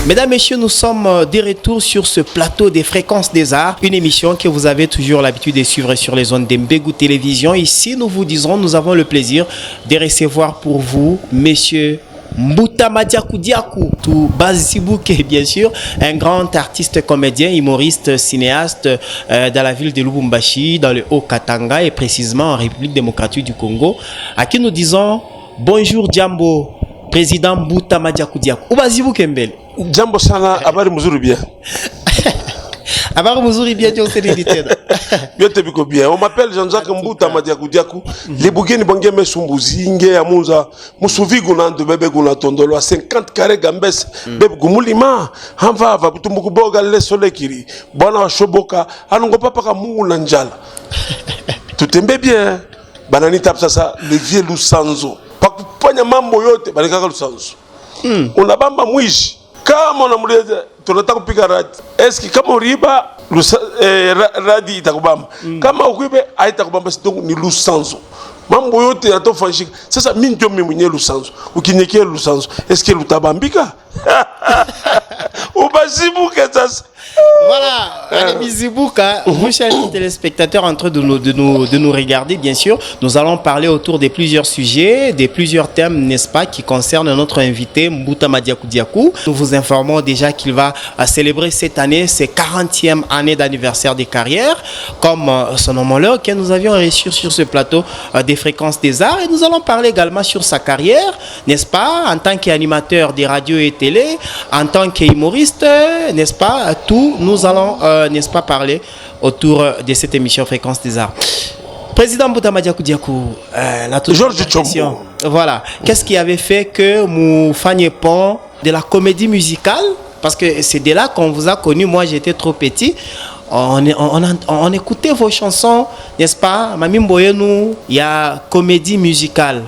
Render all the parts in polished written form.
Mesdames, Messieurs, nous sommes de retour sur ce plateau des Fréquences des Arts, une émission que vous avez toujours l'habitude de suivre sur les ondes d'Mbegou Télévision. Ici, nous vous disons, nous avons le plaisir de recevoir pour vous, Monsieur Mbouta Madiakou Diakou, tout Bazibouké, bien sûr, un grand artiste, comédien, humoriste, cinéaste dans la ville de Lubumbashi, dans le Haut-Katanga et précisément en République démocratique du Congo, à qui nous disons bonjour Djambo, président Mbouta Madiakou Diakou. Ou Bazibouké Mbele. Jambo sana, abari muzuri bien. Abari muzuri bien, tu sais l'éditer. Bien te biko bien. On m'appelle Jean-Jacques Mbouta Madiakou Diakou. Les bougeni bange me sumbuzi nge ya muza. Musuvi guna ndo bebe guna tondolo a 50 carré gambes. Bebe gumulima. Hanva ava butumbuku boga le sole kiri. Bwana wa shoboka. Anungo papa ka mungu na njala. Tout aimé bien. Banani tap sasa le vieux Lusanzo. Pakupanya mambo yote banikaka Lusanzo. Unabamba mwishi. Kama unamuliza tunataka kupiga radi. Eski kama uriba radi itakubamba. Kama ukuibe haitakubamba donc ni Lusanzo. Mambo yote yatofanyika. Sasa mimi ndio mimi mwenyewe Lusanzo. Ukinyekea Lusanzo, eski lutabambika? Ubazibuke sasa. Voilà, Bizibouka, vous chers téléspectateurs en train de nous regarder, bien sûr, nous allons parler autour de plusieurs sujets, de plusieurs thèmes, n'est-ce pas, qui concernent notre invité Mbouta Madiakou Diakou. Nous vous informons déjà qu'il va célébrer cette année ses 40e année d'anniversaire de carrière, comme son homologue que nous avions reçu sur ce plateau des Fréquences des Arts. Et nous allons parler également sur sa carrière, n'est-ce pas, en tant qu'animateur des radios et télé, en tant qu'humoriste, n'est-ce pas, tout. Nous allons, n'est-ce pas, parler autour de cette émission Fréquence des Arts. Président Mbouta Madiakou Diakou, la question. Voilà. Qu'est-ce qui avait fait que vous faniez pont de la comédie musicale? Parce que c'est de là qu'on vous a connu. Moi, j'étais trop petit. On écoutait vos chansons, n'est-ce pas? Mami Mboyenou, il y a comédie musicale.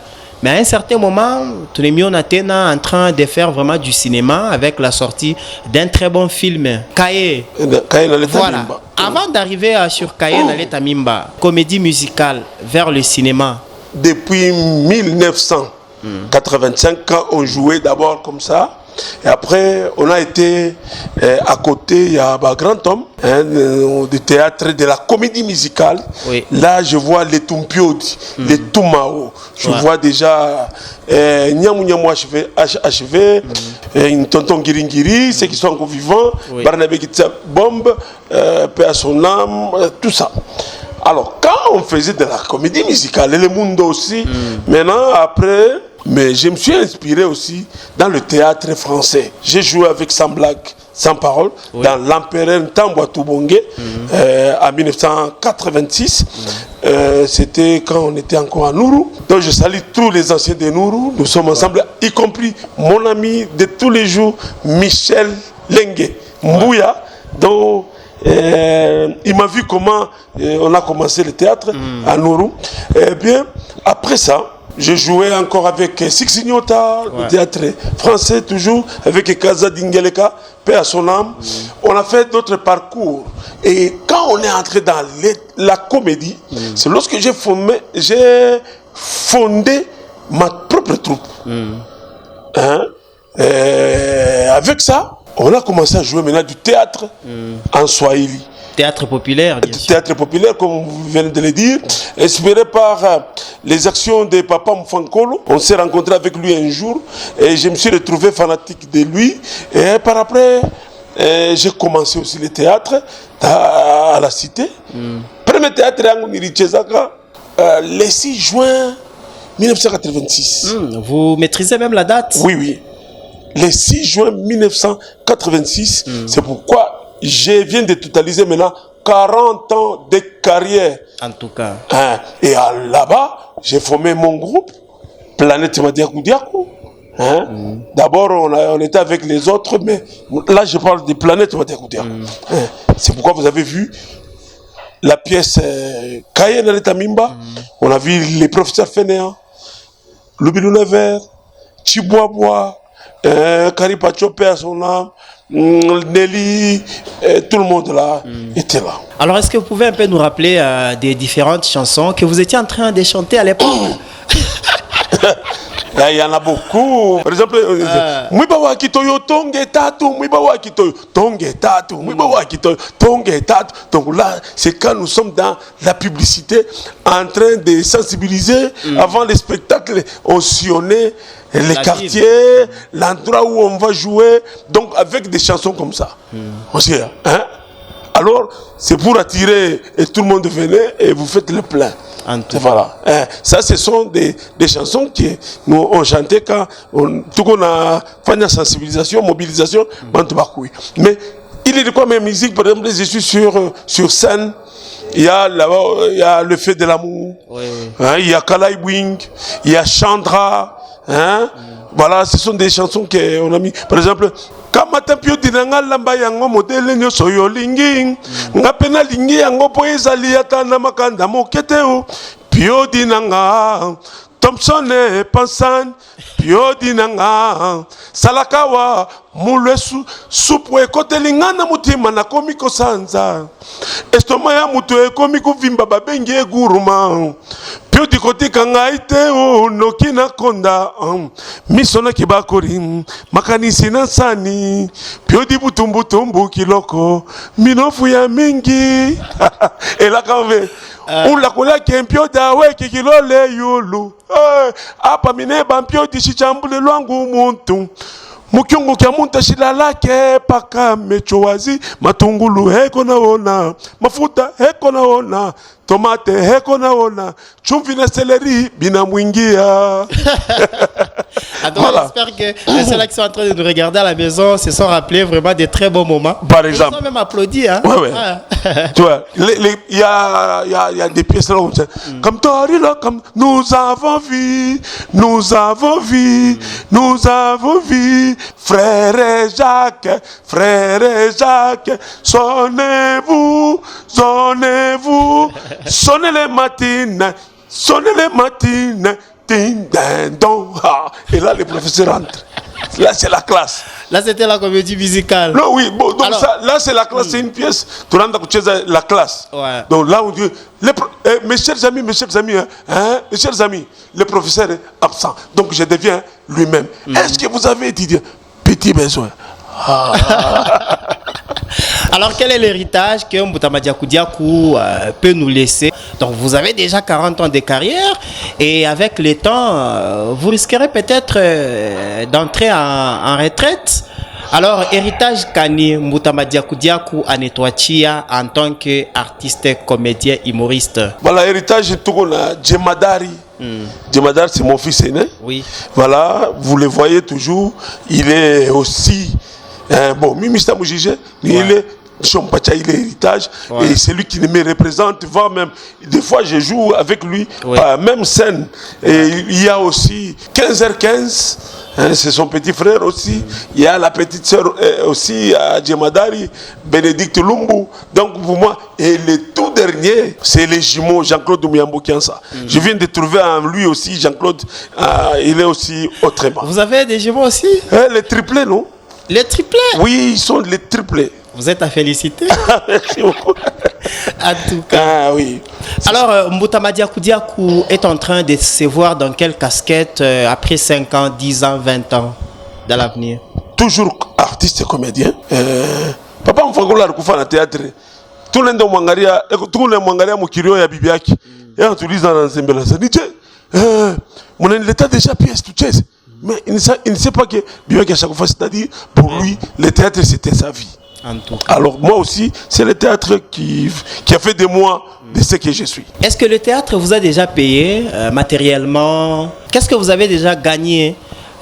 Mais à un certain moment, tout le monde était en train de faire vraiment du cinéma avec la sortie d'un très bon film, Kaye. Voilà. Avant d'arriver sur Kaye Naleta Mimba, comédie musicale vers le cinéma. Depuis 1985, quand on jouait d'abord comme ça, et après on a été à côté, il y a un grand homme du théâtre, de la comédie musicale. Oui. Là je vois les Tumpiodi, les Tumao. Je vois déjà Nyamou Nyamou achevé, Tonton Giringiri, ceux qui sont encore vivants, Barnabé Kitsa Bombe, paix à son âme, tout ça. Alors quand on faisait de la comédie musicale, et le monde aussi, maintenant après, mais je me suis inspiré aussi dans le théâtre français. J'ai joué avec Sans blague, sans parole, dans l'Empereur Ntambwa Tubonge en 1986. C'était quand on était encore à Nourou. Donc je salue tous les anciens de Nourou. Nous sommes ensemble, y compris mon ami de tous les jours, Michel Lengue Mbouya, dont il m'a vu comment on a commencé le théâtre à Nourou. Eh bien, après ça, je jouais encore avec Sixignota, le théâtre français toujours, avec Kaza Dingeleka, paix à son âme. On a fait d'autres parcours. Et quand on est entré dans la comédie, c'est lorsque j'ai fondé ma propre troupe. Avec ça, on a commencé à jouer maintenant du théâtre en Swahili. Théâtre populaire, bien sûr. Théâtre populaire, comme vous venez de le dire, inspiré par les actions de Papa Mfankolo. On s'est rencontré avec lui un jour et je me suis retrouvé fanatique de lui. Et par après, j'ai commencé aussi le théâtre à la Cité. Premier théâtre le 6 juin 1986. Vous maîtrisez même la date? Oui, oui. Le 6 juin 1986, c'est pourquoi je viens de totaliser maintenant 40 ans de carrière. En tout cas. Et là-bas, j'ai formé mon groupe, Planète Madiakou Diakou. D'abord, on était avec les autres, mais là, je parle de Planète Madiakou Diakou. C'est pourquoi vous avez vu la pièce Kaye Naleta Mimba. On a vu les professeurs fainéants, Loubilou Never, Chiboaboa, Karipacho, paix à son âme, Nelly, tout le monde là était là. Alors, est-ce que vous pouvez un peu nous rappeler des différentes chansons que vous étiez en train de chanter à l'époque? Il y en a beaucoup. Par exemple, Mwibawa Kitoyo, Tonge Tatu, Mwibawa Kitoyo, Tonge Tatu, Mwibawa Kitoyo, Tonge Tatu. Donc là, c'est quand nous sommes dans la publicité en train de sensibiliser. Avant les spectacles, on sillonnait les quartiers, l'endroit où on va jouer. Donc avec des chansons comme ça. On sait, hein? Alors, c'est pour attirer et tout le monde venait et vous faites le plein. Voilà. Ça, ce sont des chansons que nous on chantait quand tout qu'on a fait une sensibilisation, mobilisation, mais il est de quoi même musique, par exemple, je suis sur scène. Il y a le fait de l'amour, hein, il y a Kalai Wing, il y a Chandra, hein. Voilà, ce sont des chansons qu'on a mis. Par exemple, Kamata pio dinanga lamba yango modele nyoso yo lingi ngapena lingi yango po ezali ata na makanda moketeo pio dinanga Thompson e Pansan pio dinanga Salakawa mulwesu supu ekotelinga na mutima na komiko sanza estoma ya mutu ekomiko vimba babengi eguruma pio dikotika ngai te o nokina konda misona kibakori makanisi na sani pio di butumbutumbu kiloko minofu ya mingi elakamve ula kola kempio dawe kikilole yulu apa mineba mpio dishichambule lwangu muntu mukyungu kya muntu shilalake paka mechowazi matungulu heko naona mafuta heko naona tomate heko naona chumvi na céleri binamwingia. Voilà. J'espère que ceux-là qui sont en train de nous regarder à la maison se sont rappelés vraiment des très bons moments. Par exemple. Ils ont même applaudi. Hein? Ouais. Tu vois, il y a des pièces là où comme Torila, comme nous avons vu, frère Jacques, sonnez-vous, sonnez les matines. Et là, les professeurs rentrent. Là, c'est la classe. Là, c'était la comédie musicale. Non, oui, bon, donc alors, ça, là, c'est la classe, c'est une pièce. Tu rentres à la classe. Ouais. Donc là, on dit, mes chers amis, le professeur est absent. Donc, je deviens lui-même. Est-ce que vous avez étudié? Petit besoin. Alors, quel est l'héritage que Mbutama Diakou Diakou peut nous laisser? Donc, vous avez déjà 40 ans de carrière et avec le temps, vous risquerez peut-être d'entrer en retraite. Alors, héritage Kani Mbutama Diakou Diakou Anetoachia en tant qu'artiste, comédien, humoriste. Voilà, héritage, tout on a Djemadari. Djemadari, c'est mon fils aîné. Oui. Voilà, vous le voyez toujours. Il est aussi. Bon, Mimista Moujije, il est. Chompacha, il est héritage et c'est lui qui me représente, voire même des fois je joue avec lui à la même scène. Et il y a aussi 15h15, hein, c'est son petit frère aussi. Il y a la petite sœur aussi à Djemadari, Bénédicte Lumbu. Donc pour moi, et le tout dernier, c'est les jumeaux Jean-Claude Oumyambo Kiansa. Je viens de trouver en lui aussi Jean-Claude, il est aussi autrement. Vous avez des jumeaux aussi? Les triplés, non? Les triplés? Oui, ils sont les triplés. Vous êtes à féliciter. Merci beaucoup. En tout cas. Ah oui. Alors, Mbutama Diakou Diakou est en train de se voir dans quelle casquette après 5 ans, 10 ans, 20 ans dans l'avenir? Toujours artiste et comédien. Papa Mfangola Rukufa na théâtre. Tout le monde mwangalia mukirio ya bibi yake. Yeye anatuliza na nsembela sana. Niche. Mon l'état déjà pièce tu sais. Mais il ne sait pas que bibi yake à chaque fois, c'est-à-dire pour lui le théâtre c'était sa vie. Alors moi aussi, c'est le théâtre qui a fait de moi de ce que je suis. Est-ce que le théâtre vous a déjà payé matériellement? Qu'est-ce que vous avez déjà gagné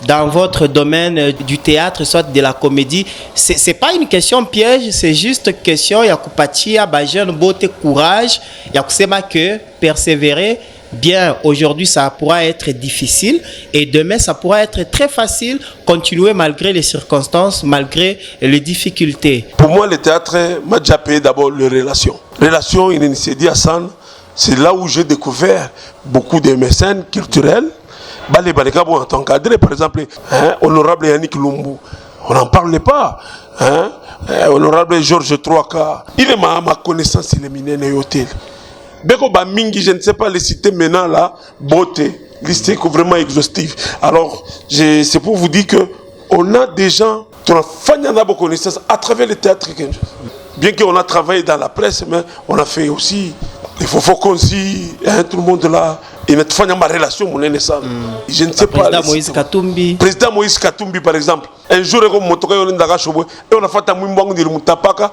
dans votre domaine du théâtre, soit de la comédie? C'est pas une question piège, c'est juste une question, il y a Kupatia, Bajeune, beauté, courage, il y a Kusema que persévérer. Bien, aujourd'hui, ça pourra être difficile et demain, ça pourra être très facile. Continuer malgré les circonstances, malgré les difficultés. Pour moi, le théâtre m'a déjà payé d'abord les relations. Relations, Inenisédi Hassan, c'est là où j'ai découvert beaucoup de mécènes culturels. Les Balekabo en tant qu'adresse, par exemple, honorable Yannick Lumbu, on n'en parle pas. Honorable Georges Troaka, il est ma connaissance, il est miné hôtel. Beko Bamingi, je ne sais pas les citer maintenant là, beauté, liste vraiment exhaustive. Alors, c'est pour vous dire que on a des gens, on a beaucoup de connaissances à travers le théâtre. Bien qu'on a travaillé dans la presse, mais on a fait aussi, il faut qu'on s'y, tout le monde là, il a fait ma relation, mon naissance. Je ne sais pas. Président Moïse Katumbi. Président Moïse Katumbi, par exemple. Un jour, on a fait un moumbang de Mutapaka.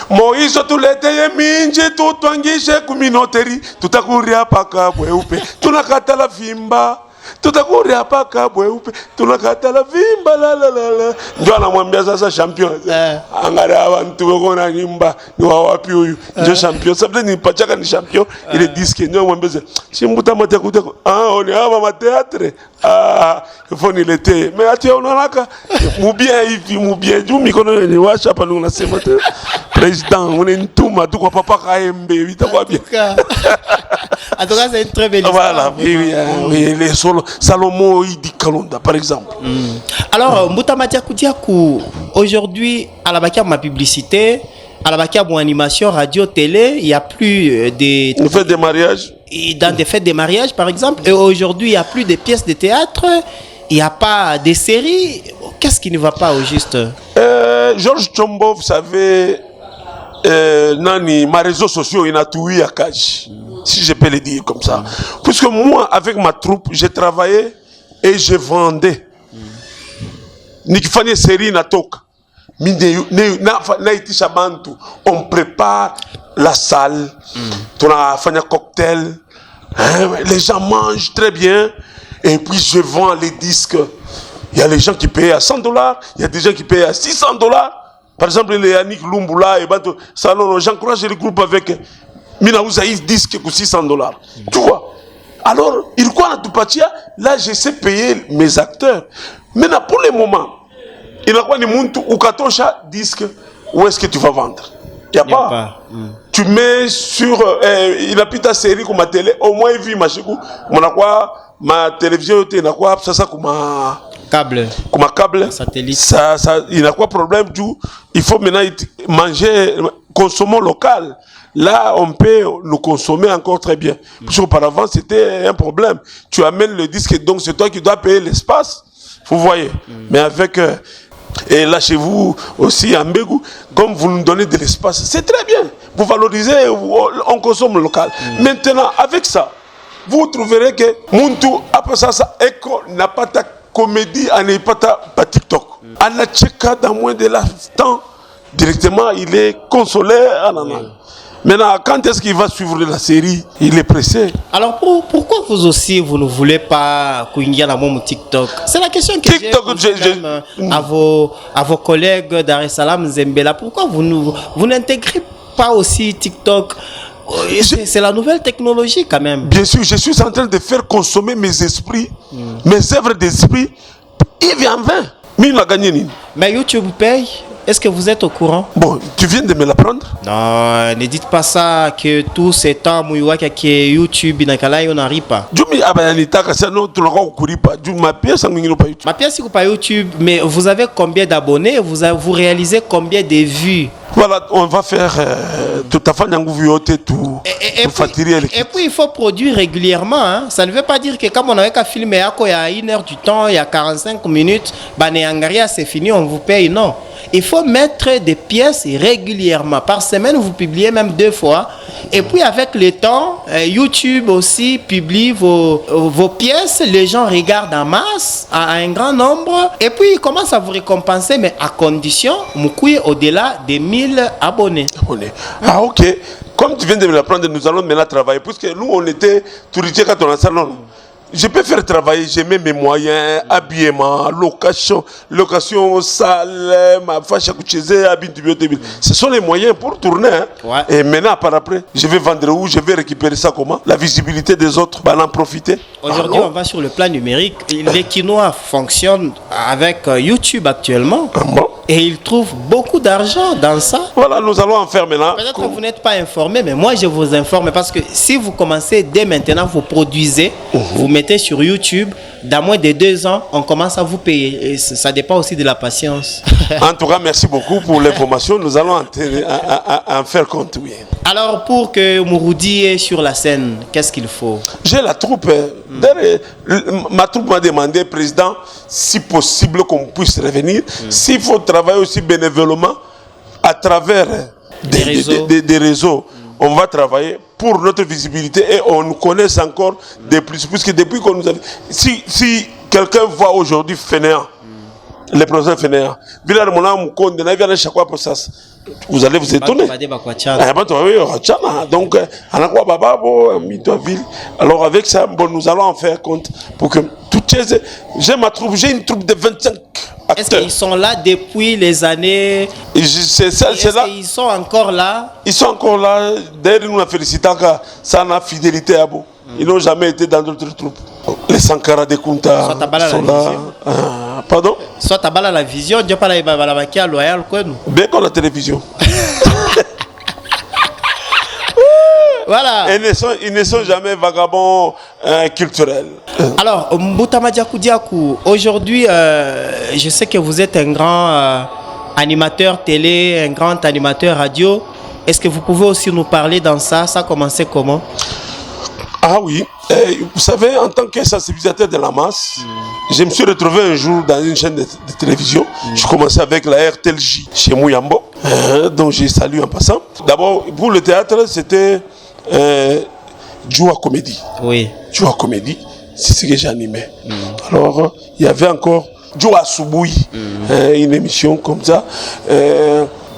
Moïse, tout l'été, minje, tout twangishe, kuminoteri, tout à courir paka, bouéoupe, tout n'a qu'à la vimba. Tout à coup, il n'y a pas qu'à bouéoupe, tout n'a qu'à la vimba, la la la la. Nous avons bien ça, champion. Angara, tout le monde a nimba, nous avons pu, je champion. Ça veut dire que pas champion, il est disque. Nous avons besoin. Si on est à ma théâtre. Ah, il faut qu'il était. Mais attends, on a qu'à. Moubien, il moubien, du micro, il y a chapa, nous, on a ce matin. Président, on est tout, ma tout, papa, KMB, il t'a pas bien. En tout cas, c'est une très belle histoire. Voilà, oui, les solos. Salomon, il dit Kalonda, par exemple. Alors, Moutamati Koudiakou, aujourd'hui, à la Bakia, ma publicité, à la Bakia, mon animation, radio, télé, il n'y a plus des. On fait des mariages. Dans des fêtes de mariage, par exemple, et aujourd'hui, il n'y a plus de pièces de théâtre, il n'y a pas de séries. Qu'est-ce qui ne va pas au juste? Georges Chombo, vous savez, Nani, ma réseaux sociaux, il a tout eu à Kaj. Si je peux le dire comme ça. Puisque moi, avec ma troupe, j'ai travaillé et je vendais. Nikifanya série natoka. On prépare la salle. On a fait un cocktail. Les gens mangent très bien. Et puis je vends les disques. Il y a les gens qui payent à $100. Il y a des gens qui payent à $600. Par exemple, les Yannick Lumbula et Bato. J'encourage le groupe avec. Mina vous avez disque pour $600. Tu vois? Alors, il croit à Tupatia, là, je sais payer mes acteurs. Maintenant, pour le moment, il y a quoi de muntu ou katosha disque, où est-ce que tu vas vendre? Il n'y a pas. Tu mets sur, il a plus ta série comme ma télé, au moins il vit ma chékou, ma télévision, il a quoi, ça comme un câble. Comme un câble. Satellite. Ça, il a quoi problème, il faut maintenant manger, consommer local. Là, on peut le consommer encore très bien. Parce qu'auparavant, c'était un problème. Tu amènes le disque, donc c'est toi qui dois payer l'espace. Vous voyez. Mais avec... et là, chez vous aussi, à Mbégou, comme vous nous donnez de l'espace, c'est très bien. Vous valorisez, on consomme local. Maintenant, avec ça, vous trouverez que Muntu, après ça, Eko n'a pas ta comédie, n'a pas ta TikTok. On a checké dans moins de l'instant, directement, il est consolé à la main. Maintenant, quand est-ce qu'il va suivre la série? Il est pressé. Alors, pourquoi vous aussi, vous ne voulez pas Kouingia la mon TikTok? C'est la question que TikTok, j'ai à vos collègues Dar es Salaam, Zembela. Pourquoi vous n'intégrez pas aussi TikTok? C'est la nouvelle technologie quand même. Bien sûr, je suis en train de faire consommer mes esprits, mes œuvres d'esprit. Il vient en vain. Mais il a gagné. Mais YouTube paye. Est-ce que vous êtes au courant? Bon, tu viens de me l'apprendre? Non, ne dites pas ça, que tout ces temps, qui est YouTube, on n'arrive pas. Ma pièce, c'est pas YouTube, mais vous avez combien d'abonnés? Vous réalisez combien de vues? Voilà, on va faire tout à fait tout. Et puis, il faut produire régulièrement. Hein. Ça ne veut pas dire que comme on avait qu'à filmer il y a 1 heure du temps, il y a 45 minutes, c'est fini, on vous paye. Non. Il faut mettre des pièces régulièrement. Par semaine, vous publiez même 2 fois. Et puis, avec le temps, YouTube aussi publie vos pièces. Les gens regardent en masse, à un grand nombre. Et puis, ils commencent à vous récompenser, mais à condition, Moukoui, au-delà des 1000 abonnés. Ah, ok. Comme tu viens de me l'apprendre, nous allons maintenant travailler. Puisque nous, on était touristiers quand on a salon. Je peux faire travailler, j'ai mes moyens, habillement, location, salle, ma fâche à coucher, ce sont les moyens pour tourner. Hein. Ouais. Et maintenant, par après, je vais vendre où? Je vais récupérer ça comment? La visibilité des autres, en profiter. Aujourd'hui, on va sur le plan numérique. Les Quinois fonctionnent avec YouTube actuellement. Bon. Et ils trouvent beaucoup d'argent dans ça. Voilà, nous allons en faire maintenant. Peut-être que vous n'êtes pas informé, mais moi je vous informe parce que si vous commencez dès maintenant, vous produisez, vous mettez mettez sur YouTube, dans moins de 2 ans, on commence à vous payer. Et ça dépend aussi de la patience. En tout cas, merci beaucoup pour l'information. Nous allons en faire compte, oui. Alors, pour que Mouroudi est sur la scène, qu'est-ce qu'il faut? J'ai la troupe. Ma troupe m'a demandé, président, si possible qu'on puisse revenir. S'il faut travailler aussi bénévolement à travers des réseaux, on va travailler pour notre visibilité et on nous connaît encore de plus. Puisque depuis qu'on nous a... Si quelqu'un voit aujourd'hui fainéant, les professeurs fainéants, vous allez vous étonner. Donc, alors avec ça, bon, nous allons en faire compte pour que j'ai une troupe de 25 acteurs. Est-ce qu'ils sont là depuis les années? Ils sont encore là? Ils sont encore là. D'ailleurs, nous la félicitons car ça a fidélité à bout. Ils n'ont jamais été dans d'autres troupes. Les Sankara de Kunta sont là. Pardon? Soit tu as la vision, tu pas la loyal quoi nous. Bien qu'on la télévision. Voilà. Ils ne sont jamais vagabonds culturels. Alors, Mboutama Koudiakou, aujourd'hui, je sais que vous êtes un grand animateur télé, un grand animateur radio. Est-ce que vous pouvez aussi nous parler dans ça? Ça a commencé comment? Ah oui, vous savez, en tant que sensibilisateur de la masse, je me suis retrouvé un jour dans une chaîne de télévision. Je commençais avec la RTLJ chez Mouyambo, dont j'ai salué en passant. D'abord, pour le théâtre, c'était Joua Comédie. Oui. Joua Comédie, c'est ce que j'animais. Alors, il y avait encore Joua Souboui, une émission comme ça.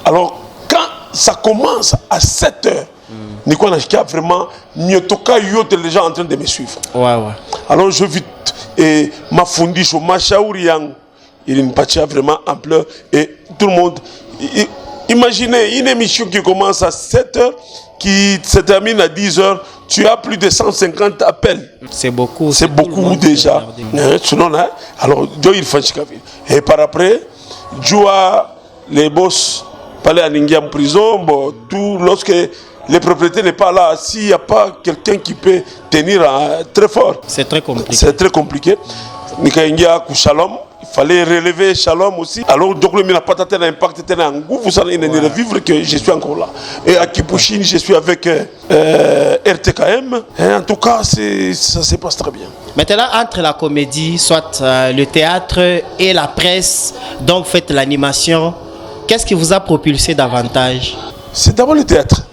Alors, quand ça commence à 7 heures, Nicolas Nashika vraiment mieux toka yote les gens en train de me suivre. Ouais. Alors je vite et ma fondation, ma shaouri yang, il me partit vraiment ampleur et tout le monde. Imaginez une émission qui commence à 7 heures, qui se termine à 10 heures, tu as plus de 150 appels. C'est beaucoup. C'est beaucoup déjà. Alors il fait et par après, Joua les boss parlaient à Ningia en prison, bon, tout lorsque les propriétés n'est pas là. S'il n'y a pas quelqu'un qui peut tenir très fort, c'est très compliqué. C'est très compliqué. Nikaingia ku Shalom, il fallait relever Shalom aussi. Alors donc le n'a pas un impact tel un goût. Vous savez, il ne vivre que je suis encore là. Et à Kipushine, je suis avec RTKM. Et en tout cas, ça se passe très bien. Maintenant, entre la comédie, soit le théâtre et la presse, donc faites l'animation. Qu'est-ce qui vous a propulsé davantage? C'est d'abord le théâtre.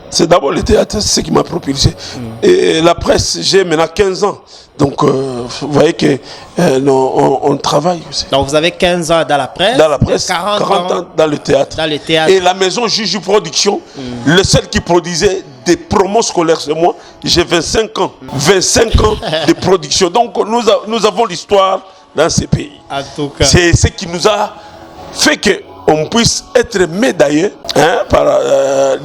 C'est d'abord le théâtre, c'est ce qui m'a propulsé. Et la presse, j'ai maintenant 15 ans. Donc, vous voyez que on travaille aussi. Donc, vous avez 15 ans dans la presse. Dans la presse, 40 ans dans le théâtre. Dans le théâtre. Et la maison Juju Production, le seul qui produisait des promos scolaires, c'est moi. J'ai 25 ans. 25 ans de production. Donc, nous avons l'histoire dans ces pays. En tout cas. C'est ce qui nous a fait que on puisse être médaillé par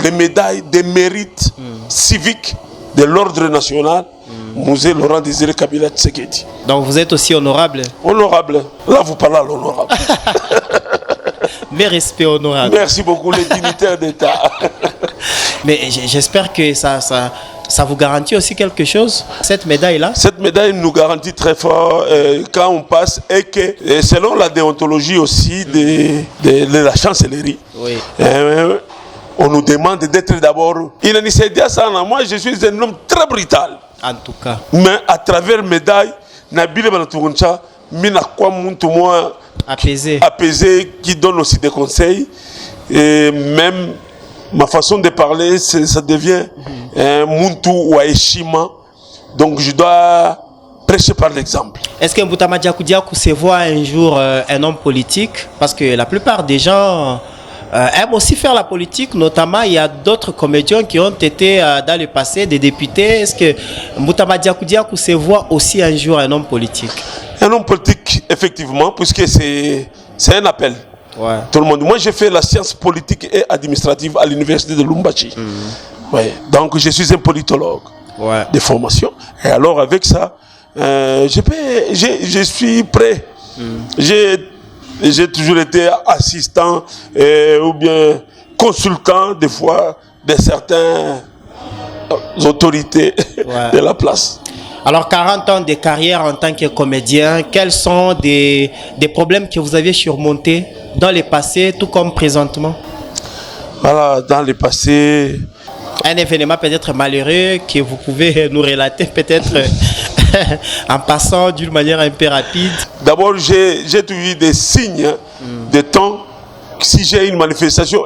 les médailles des mérites civiques de l'ordre national, Musée Laurent Désiré Kabila Tshisekedi. Donc vous êtes aussi honorable? Honorable. Là, vous parlez à l'honorable. Mes respects honorables. Merci beaucoup, les dignitaires d'État. Mais j'espère que ça vous garantit aussi quelque chose, cette médaille-là? Cette médaille nous garantit très fort quand on passe et que selon la déontologie aussi de la chancellerie, oui. On nous demande d'être d'abord... Moi, je suis un homme très brutal. En tout cas. Mais à travers médaille, Nabile Balatouncha, Mina kwa muntu moi apaisé, qui donne aussi des conseils. Et même ma façon de parler, ça devient muntu ou aeshima. Donc je dois prêcher par l'exemple. Est-ce que Mboutama Koudiakou se voit un jour un homme politique? Parce que la plupart des gens aiment aussi faire la politique. Notamment, il y a d'autres comédiens qui ont été dans le passé des députés. Est-ce que Mboutama Koudiakou se voit aussi un jour un homme politique? Un homme politique, effectivement, puisque c'est un appel. Ouais. Tout le monde. Moi, j'ai fait la science politique et administrative à l'université de Lumbashi. Ouais. Donc, je suis un politologue de formation. Et alors, avec ça, je suis prêt. J'ai toujours été assistant ou bien consultant, des fois, de certaines autorités de la place. Alors, 40 ans de carrière en tant que comédien, quels sont des problèmes que vous aviez surmontés dans le passé, tout comme présentement? Voilà, dans le passé... Un événement peut-être malheureux que vous pouvez nous relater peut-être en passant d'une manière un peu rapide. D'abord, j'ai trouvé des signes de temps. Si j'ai une manifestation,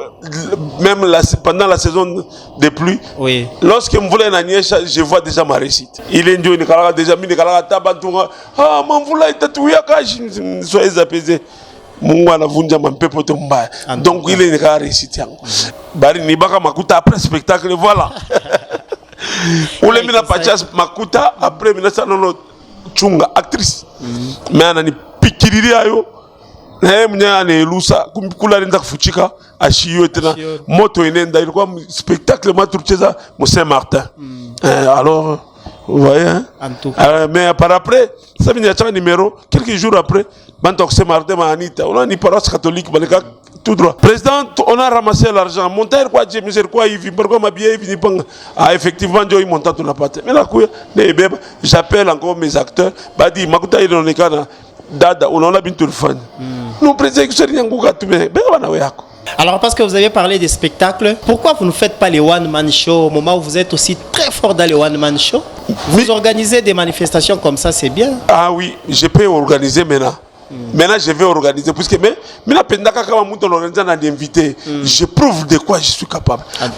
même pendant la saison des pluies, oui. Lorsque je voulais je vois déjà ma réussite. Il est déjà mis soyez apaisés. Donc il est réussite. Bari ni baka makuta après spectacle, voilà. Ou les mina pachas makuta après mina sanono chunga actrice. Mais anani pikiriri ayo. Mnyane lusa kula nenda kufuchika ashiyo tena moto inenda ilikuwa spectacle matrucheza mu Saint-Martin. Alors vous voyez hein? Mais par après ça vient à numéro quelques jours après bantok Saint-Martin manita on a une paroisse catholique baleka tout droit. Président, on a ramassé l'argent. Montaire quoi, j'ai mis quoi, il vit, pourquoi ma billet, il vit pas. Ah, effectivement, il monte tout la pâte. Mais là, j'appelle encore mes acteurs. Badi, Makuta, il est dans le Dada, on a bien tout le fan. Nous, président, que c'est rien que mais alors, parce que vous avez parlé des spectacles, pourquoi vous ne faites pas les one-man show au moment où vous êtes aussi très fort dans les one-man show? Vous organisez des manifestations comme ça, c'est bien. Ah oui, je peux organiser maintenant. Maintenant, je vais organiser. Parce que je prouve de quoi je suis capable. Ah,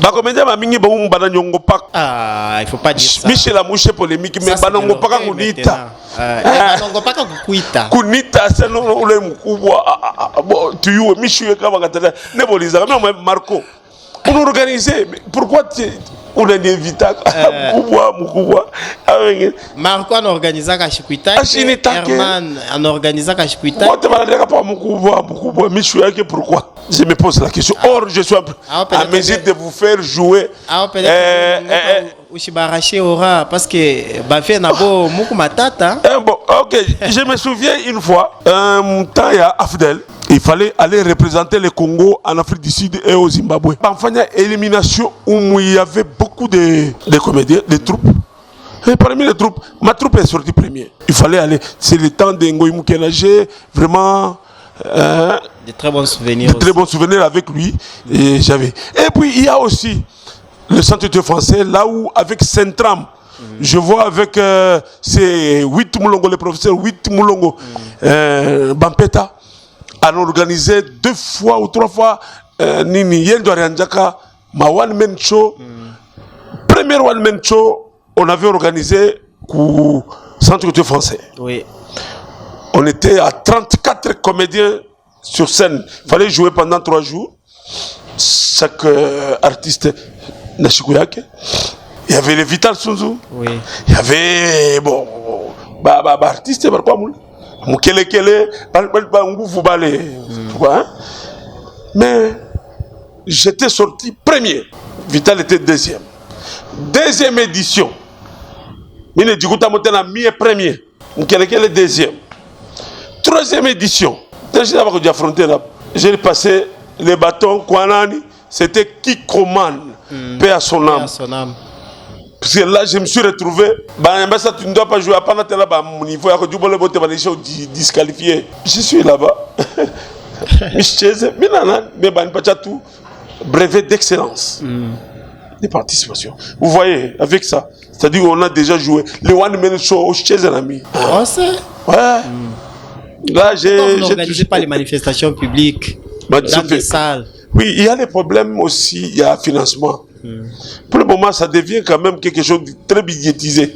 il ne faut pas dire ça. Michel a mouché polémique, mais banango paka kunita. Banango paka kukuita. Kunita, c'est le mukubwa. Tu es Michel kama katana. Ne boliza, mais Marco. Pour organiser, pourquoi on a invité mukubwa. Marco en organisant Kashikuita. Herman en organisant Kashikuita. Pourquoi? Je me pose la question. Or, je suis à mesure de vous faire jouer. Ah, peut-être aura parce que Bafé n'a pas beaucoup matata. Bon, ok. Je me souviens une fois, temps il y a Afdel. Il fallait aller représenter le Congo en Afrique du Sud et au Zimbabwe. Enfin, il y a élimination où il y avait beaucoup de comédiens, de troupes. Et parmi les troupes, ma troupe est sortie première. Il fallait aller. C'est le temps de Ngoï Moukenagé, vraiment. De très bons souvenirs. De très bons souvenirs avec lui. Et j'avais. Et puis il y a aussi le centre de français, là où avec Centram, je vois avec ces 8 Moulongo, les professeurs 8 Moulongo, Bampeta. On a organisé 2 fois ou 3 fois Nini Yendo Arianjaka, ma one man show. Premier one man show, on avait organisé au Centre de français. Oui. On était à 34 comédiens sur scène. Il fallait jouer pendant 3 jours. Chaque artiste Nashikuyake. Il y avait les Vital Sunzu. Oui. Il y avait bon artiste par quoi Mukelekele, mais j'étais sorti premier. Vital était deuxième. Deuxième édition. Mine Djikuta Motena mi est premier. Mukelekele deuxième. Troisième édition. J'ai passé les bâtons Kwanani. C'était Kikoman. Paix à son âme. Parce que là, je me suis retrouvé. Ça, tu ne dois pas jouer à Panatela, mon niveau. Disqualifié. Je suis là-bas. Brevet d'excellence. Des participations. Vous voyez, avec ça, c'est-à-dire qu'on a déjà joué. Le One Man Show chez un ami. Ouais. Là, vous n'organisez pas les manifestations publiques dans des salles. Oui, il y a des problèmes aussi, il y a financement. Pour le moment, ça devient quand même quelque chose de très budgétisé.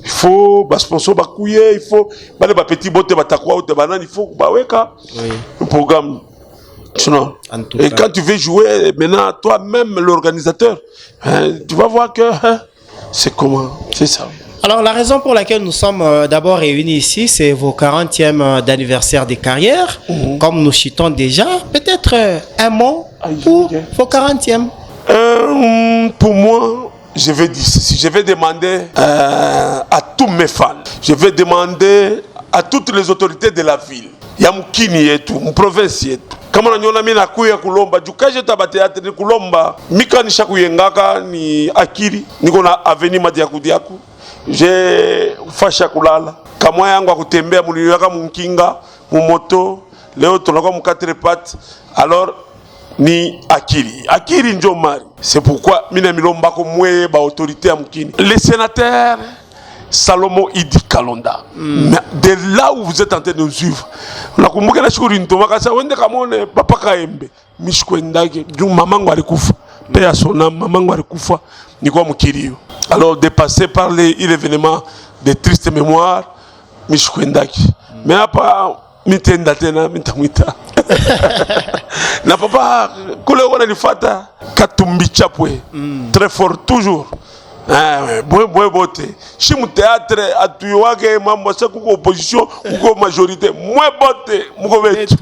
Il faut sponsor bakouye, il faut les petits bottes batakwa ou banane, il faut un programme. Sinon, et quand tu veux jouer, maintenant toi-même l'organisateur, tu vas voir que c'est comment, c'est ça. Alors, la raison pour laquelle nous sommes d'abord réunis ici, c'est vos 40e d'anniversaire de carrière. Comme nous chutons déjà, peut-être un mot pour vos 40e. Pour moi, je vais dire ceci. Je vais demander à tous mes fans, je vais demander à toutes les autorités de la ville, Yamukini et tout, mon province et tout. Kama nanyona mimi nakuya kulomba jukaje tabateate ni kulomba mika nisha kuyengaka ni akili niko na avenue Madiaku j'ai fasha kulala. Kamwa yangu akutembea muliyaka munkinga, mumoto, leo tunakwa mu 4 pattes. Alors ni akili njo mari. C'est pourquoi mina milomba ko mwe ba autorité ya mukini. Les sénateurs Salomo Idi Kalonda. De là où vous êtes en train de nous suivre. La kumbuka na shukuri ntomaka sa wende kamone papa Kaembe. Mishkwendake du mamangu alikufa. Père sona mamangu alikufa ni kwa mukiriyo. Alors dépassé par les événements de tristes mémoires Mishkwendake. Mais apa mitenda tena mitamwita. Na papa kule wana nifata Katumbi Chapwe. Très fort toujours. Boy bote. Si mu théâtre atuywake mambo sa kuko opposition kuko majorité. Moi bote muko betu.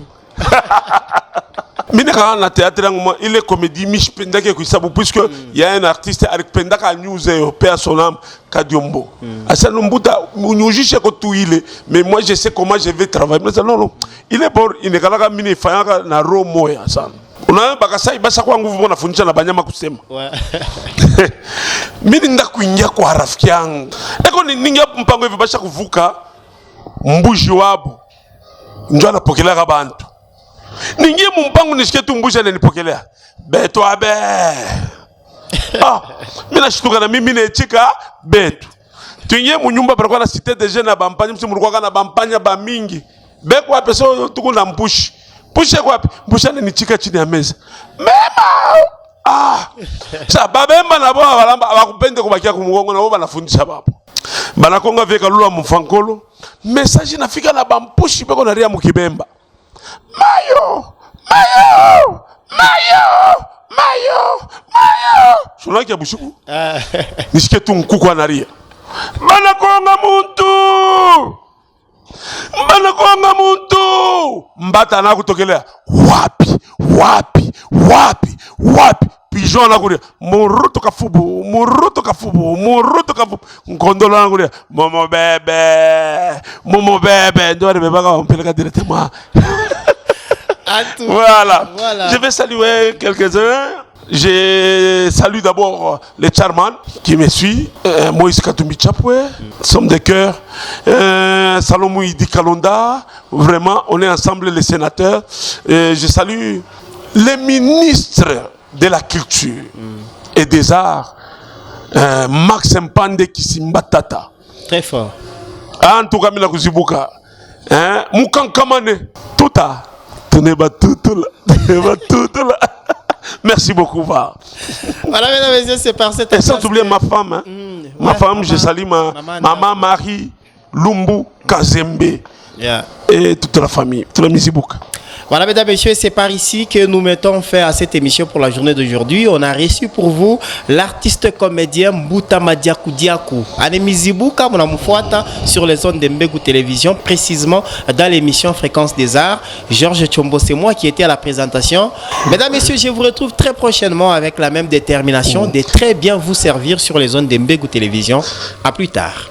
Mina quand na théâtre ngoma il est comédie Mich Pendake ko isabu puisque il y a un artiste avec Pendaka news père son âme Kadiombo. Asa lumbuta unyujishe ko tuile mais moi je sais comment je vais travailler. Mais non il est bon il ne kalaka mini fayaka na ro moya sana. Una bakasai basa kwa nguvu bona fundisha na banyama kusema. Ouais. Mimi nda kuingia kwa rafiki yangu. Eko ningia mpango hivi basha kuvuka mbuji wabo. Ndio anapokelea bantu. Ningie mumpango nishike tu mbuji ananipokelea. Beto abe. Mimi nashtuka na mimi nechika betu. Tuingie mu nyumba para kwa na cité de jeunes na bampanya msi mulikuwa na bampanya ba mingi. Beko ape so tuko na mpushi. Pushe kwa mbushane ni chika chini ya meza. Mema! Sa babemba na bo balamba abakupende kubakia kumugongo na bo banafundisha bapo. Banakonga veka lula mfankolo. Message inafika na bampushi beko na ria mukibemba. Mayo! Mayo! Mayo! Mayo! Mayo! Shunaki ya bushuku? Nishike tu mkuku anaria. Banakonga muntu! Banakonga muntu! Mbata na kutokelea wapi pigeon na kuria muruto kafubu ngondolo na kuria momo bebe ndo rebeba mpeleka directement. Voilà. Je vais saluer quelques-uns. Je salue d'abord les Charman qui me suit, Moïse Katumbi Chapwe, Somme de cœur, Salomo Idi Kalonda, vraiment on est ensemble les sénateurs. Je salue les ministres de la culture et des arts, Max Mpande Kisimbatata. Très fort. En tout cas, Mila Kuzibuka, Mukankamane, tout à, tenez-moi tout là. Merci beaucoup, va. Voilà, mesdames et messieurs, c'est par cette et sans oublier ma femme. Hein. Ma femme, je salue ma maman Marie Lumbu Kazembe et toute la famille, toute la Misibuka. Voilà, mesdames et messieurs, c'est par ici que nous mettons fin à cette émission pour la journée d'aujourd'hui. On a reçu pour vous l'artiste comédien Mbuta Madiakou Diakou. Anemizibuka, mon amoufuata sur les ondes de Mbegu Télévision, précisément dans l'émission Fréquence des Arts. Georges Tchombo, c'est moi qui étais à la présentation. Mesdames et messieurs, je vous retrouve très prochainement avec la même détermination de très bien vous servir sur les ondes de Mbegu Télévision. À plus tard.